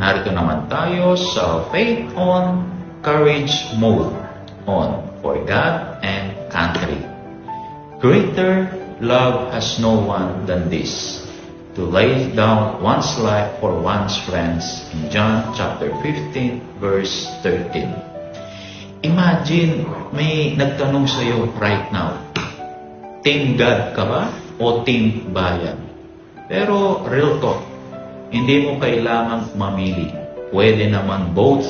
narito naman tayo sa Faith on, Courage Mode on for God and Country. Greater love has no one than this, to lay down one's life for one's friends in John chapter 15 verse 13. Imagine may nagtanong sa iyo right now, Team God ka ba o Team Bayan? Pero real talk, hindi mo kailangang mamili. Pwede naman both.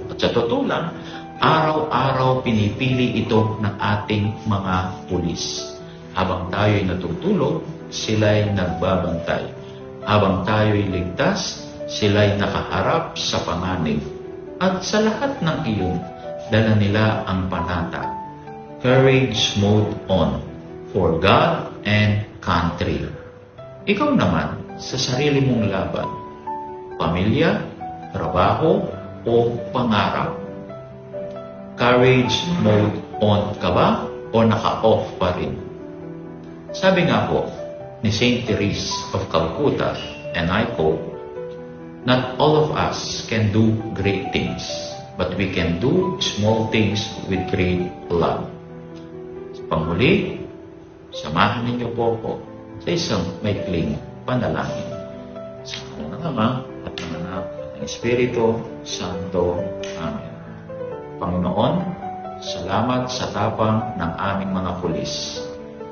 At sa totoo lang, araw-araw pinipili ito ng ating mga pulis. Habang tayo'y natutulog, sila'y nagbabantay. Habang tayo'y ligtas, sila'y nakaharap sa panganib. At sa lahat ng iyon, dala nila ang panata. Courage Mode on for God and Country. Ikaw naman, sa sarili mong laban, pamilya, trabaho, o pangarap, courage mode on ka ba o naka-off pa rin? Sabi nga po ni Saint Therese of Calcutta, and I quote, "Not all of us can do great things, but we can do small things with great love." Sa panghuli, samahan ninyo po ako sa isang maikling panalangin. Sa ngalan ng Ama at ng Anak at ng Espiritu Santo. Amen. Panginoon, salamat sa tapang ng aming mga pulis.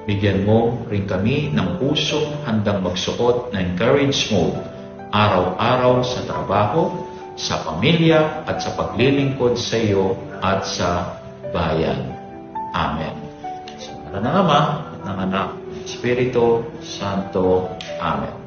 Bigyan mo rin kami ng pusong handang magsuot ng courage mode araw-araw sa trabaho, sa pamilya at sa paglilingkod sa iyo at sa bayan. Amen. Sa ngalan ng Ama at ng Anak, Espiritu Santo. Amen.